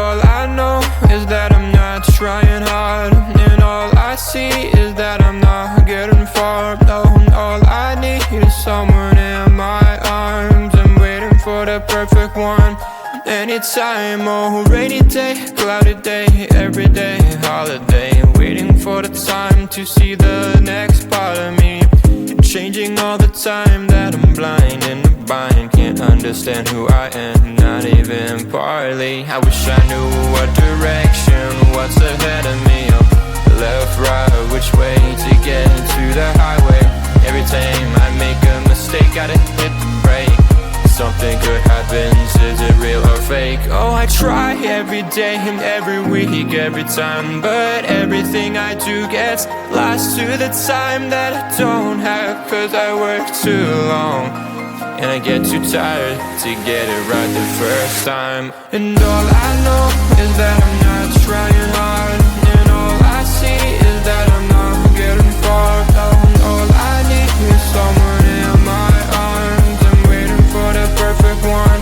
all I know is that I'm not trying hard, and all I see is that I'm not getting far. No, all I need is someone in my arms. I'm waiting for the perfect one. Anytime, oh, rainy day, cloudy day, every day, holiday. Waiting for the time to see the next part of me. Changing all the time that I'm blind in the bind. Can't understand who I am, not even partly. I wish I knew what direction, what's ahead of me. Left, right, which way to get to the highway. Every time I make a mistake, gotta hit the brake. Something good happens, is it real or fake? Oh, I try every day and every week, every time, but everything I do gets lost to the time that I don't have. Cause I work too long, and I get too tired to get it right the first time. And all I know is that I'm not trying hard, and all I see is that I'm not getting far. All I need is someone in my arms. I'm waiting for the perfect one.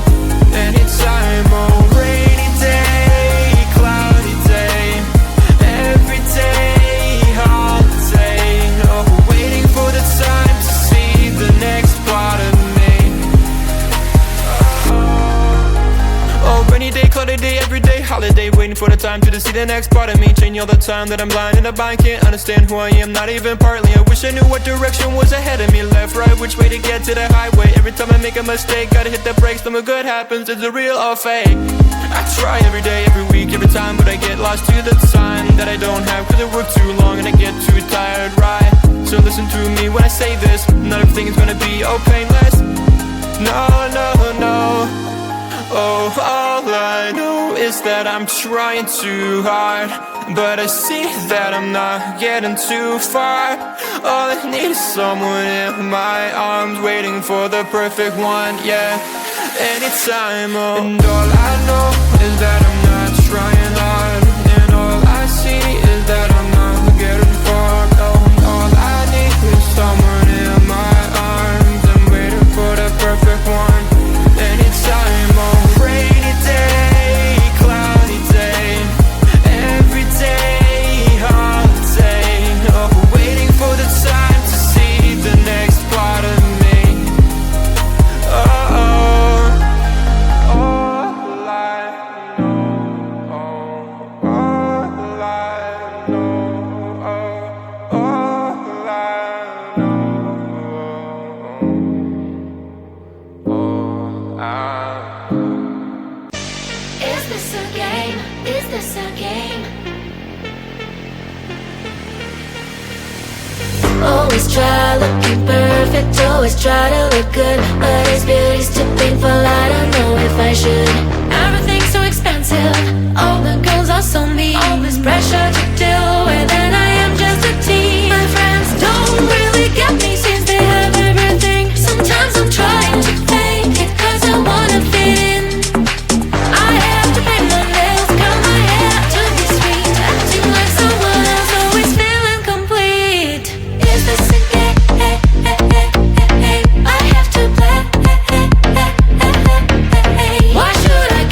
Anytime, oh, rainy day, cloudy day, every day, holiday. Oh, waiting for the time to see the next part of me. Oh, rainy day, cloudy day, every day, holiday. Waiting for the time to see the next part of me. Changing all the time that I'm blind in the bind. Can't understand who I am, not even partly. I wish I knew what direction was ahead of me. Left, right, which way to get to the highway. Every time I make a mistake, gotta hit the brakes. Something good happens, is it real or fake? I try every day, every week, every time, but I get lost to the time that I don't have. Cause I work too long and I get too tired, right? So listen to me when I say this. Not everything is gonna be all painless. No, no, no. Oh, all I know is that I'm trying too hard, but I see that I'm not getting too far. All I need is someone in my arms, waiting for the perfect one, yeah. Anytime, oh. And all I know is that I'm not trying hard, and all I see is that I'm not getting far. All I need is someone in my arms. I'm waiting for the perfect one. Anytime, oh, rainy day, cloudy day, every day, holiday. Oh, waiting for the time to see the next part of me. Oh, all I know, all I know, all I know. Is this a game? Is this a game? Always try looking perfect, always try to look good, but is beauty's too painful? I don't know if I should. Everything's so expensive, all the girls are so mean. All this pressure to deal with, and I am just a teen. My friends don't really get me since they have everything. Sometimes I'm trying to fake it cause I wanna fit in. I have to paint my nails, curl my hair to be sweet, acting like someone else, always feeling complete. Is this a game? I have to play. Why should I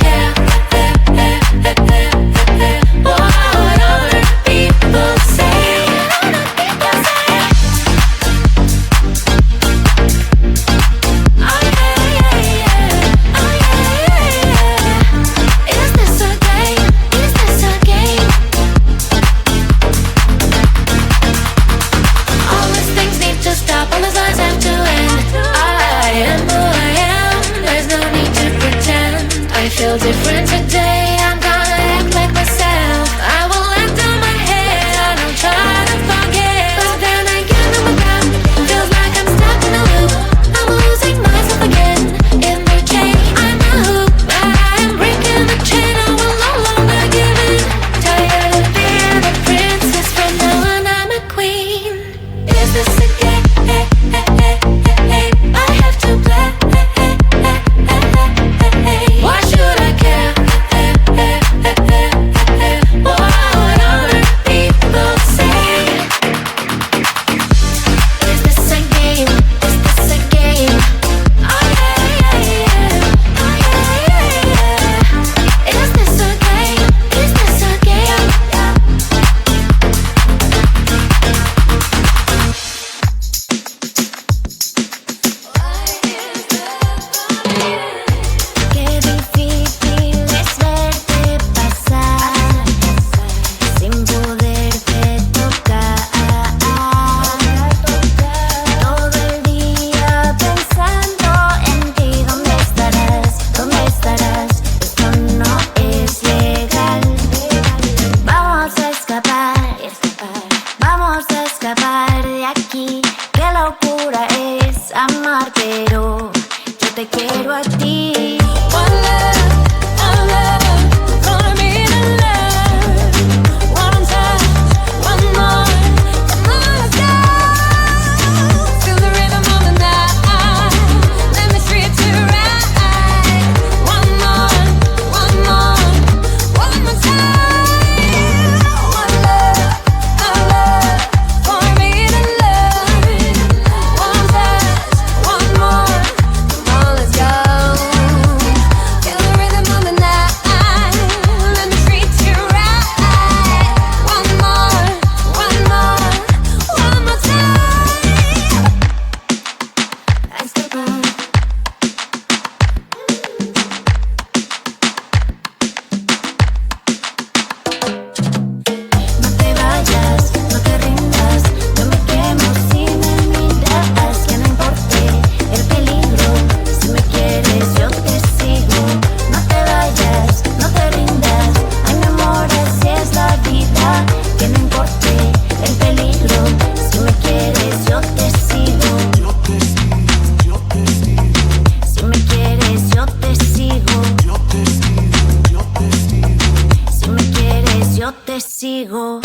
yo te sigo.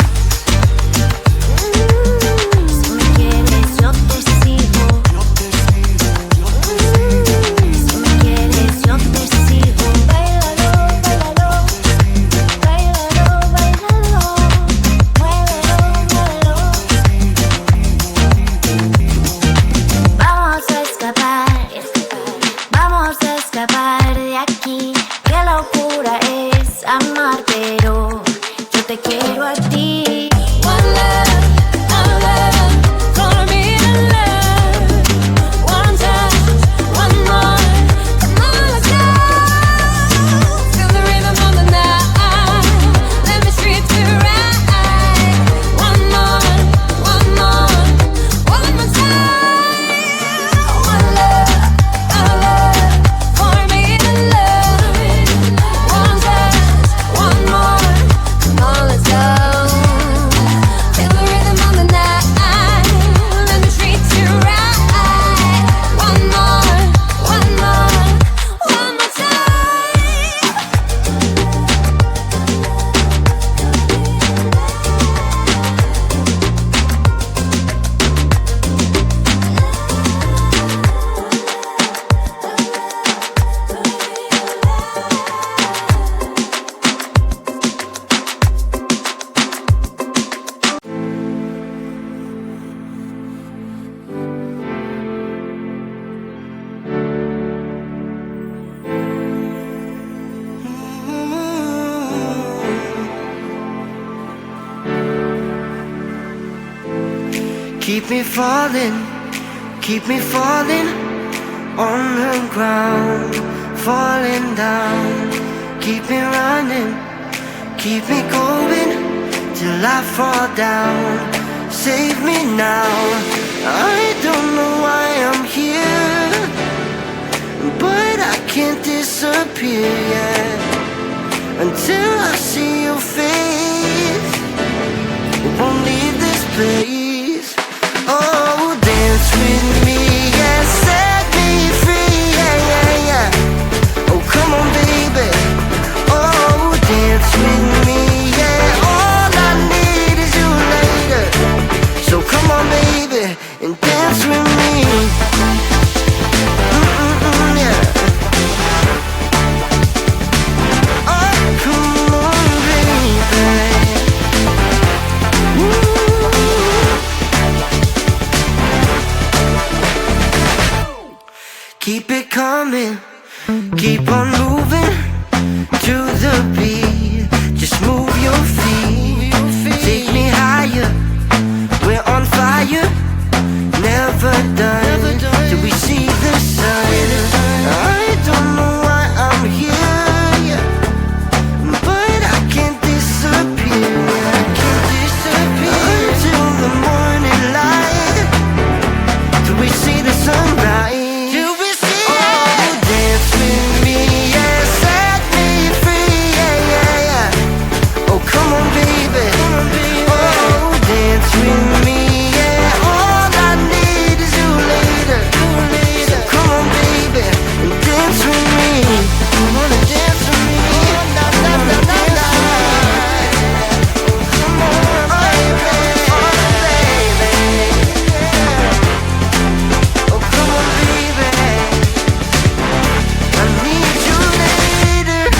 Si me quieres, yo te sigo. Si me quieres, yo te sigo. Báilalo, báilalo, báilalo, báilalo, muévelo, muévelo. Vamos a escapar de aquí. Qué locura es amar, pero yo te quiero a ti. One love, follow me to love. One touch, one more. Come on, let's go. Feel the rhythm of the night. Let me treat you right. One more, one more time. One love, follow me to love. One touch, one more. Come on, let's go. Feel the rhythm of the night. Let me treat you right. One more Keep me falling on the ground, falling down. Keep me running, keep me going till I fall down. Save me now. I don't know why I'm here, but I can't disappear yet until I see your face. Won't leave this place. Oh, dance with me, yeah, set me free, yeah, yeah, yeah. Oh, come on, baby. Oh, dance with me, yeah. All I need is you later. So come on, baby, and dance with me. Yeah. Oh, come on, baby. Keep it coming, keep on moving to the beat. Just move your feet, take me higher. We're on fire, never done till we see the sun. I don't know why I'm here, but I can't disappear. I can't disappear until the morning light, till we see the sunrise. With me, yeah, all I need is you later. So come on, baby, and dance with me. You wanna dance with me? Na na na na na. Come on, baby, oh come on, baby. I need you later, baby.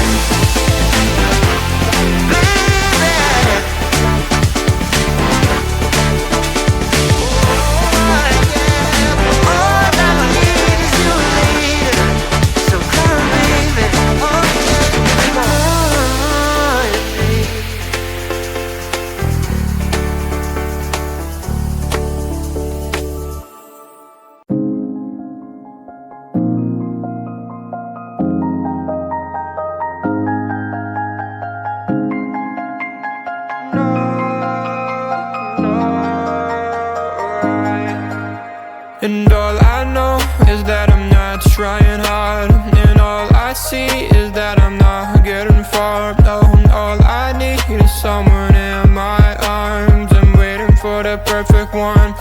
And all I know is that I'm not trying hard, and all I see is that I'm not getting far. No, all I need is someone in my arms. I'm waiting for the perfect one.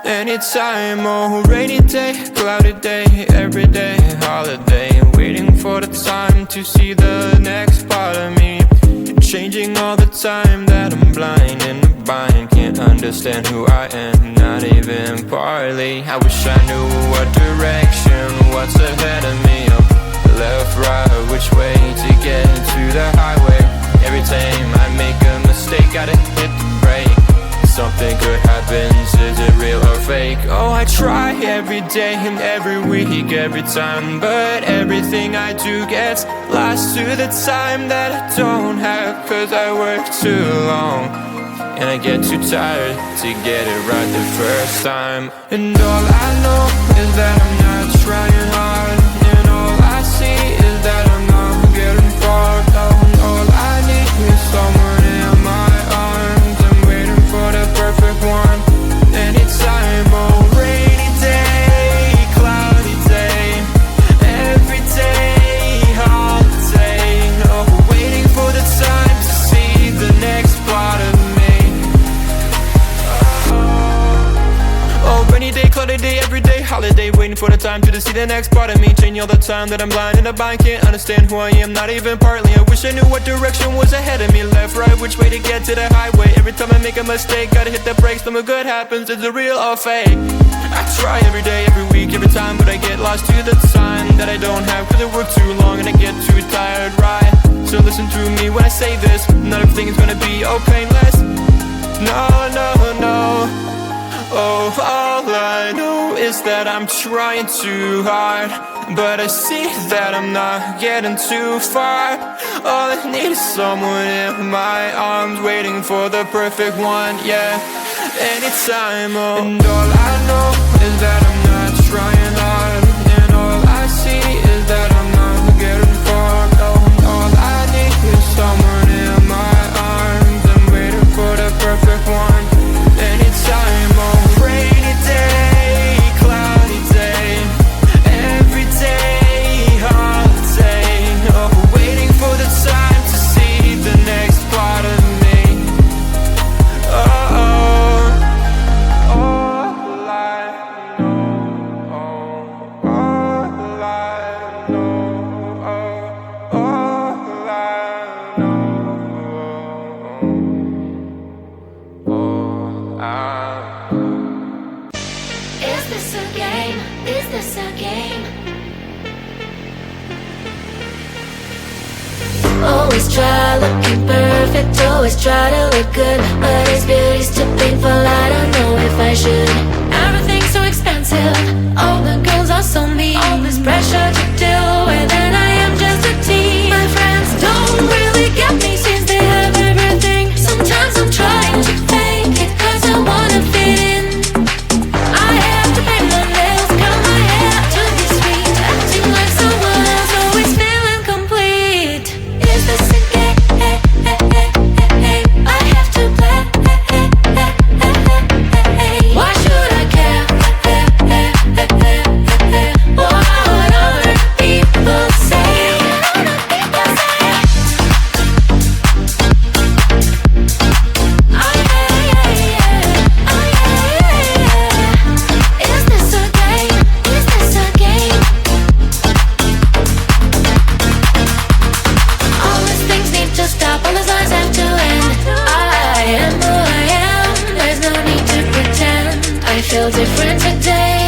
Anytime, oh, rainy day, cloudy day, every day, holiday. Waiting for the time to see the next part of me. Changing all the time that blind in a bind, can't understand who I am, not even partly. I wish I knew what direction, what's ahead of me. I'm left, right, which way to get to the highway. Every time I make a mistake, gotta hit the brake. Something good happens, is it real or fake? Oh, I try every day and every week, every time, but everything I do gets lost to the time that I don't have, cause I work too long and I get too tired to get it right the first time. And all I know is that I'm not trying hard, and all I see is that I'm not getting far. And all I need is someone in my arms. I'm waiting for the perfect one. Anytime, oh, rainy day, cloudy day, every day, holiday. Oh, waiting for the time to see the next part of me. Oh, rainy day, cloudy day, every day, holiday. Waiting for the time to see the next part of me. Changing all the time that I'm blind in a bind, can't understand who I am, not even partly. I wish I knew what direction was ahead of me. Left, right, which way to get to the highway. Every time I make a mistake, gotta hit the brakes. Something good happens, is it real or fake? I try every day, every week, every time, but I get lost to the time that I don't have, cause I work too long and I get too tired, right? So listen to me when I say this, not everything is gonna be oh painless. No, no, no. Oh, all I know is that I'm trying too hard, but I see that I'm not getting too far. All I need is someone in my arms, waiting for the perfect one, yeah, anytime, oh. And all I know is that I'm not trying hard, and all I see is that I'm not getting far. Oh, all I need is someone in my arms. I'm waiting for the perfect one, anytime, oh. Rainy day, cloudy day, every day, holiday. Oh, waiting for the time to see the next part of me. Oh, oh, all I know, all I know, all I know, all I. Is this a game? Is this a game? Always try looking perfect, always try to look good, but it's beauty's too painful, I don't know if I should. Everything's so expensive, all the girls are so mean, all this pressure to deal with, and I am just a teen. My friends don't really get me since they have everything. Sometimes I'm trying to fake it cause I wanna fit in. I have to pay my nails, cut my hair to be sweet, acting like someone else, always feeling complete. Is this a game? I have to play. Why should I care? What other people say? Is this a game? Is this a game? All these things need to stop, all these lies have to end. I am who I am, there's no need to pretend. I feel different today.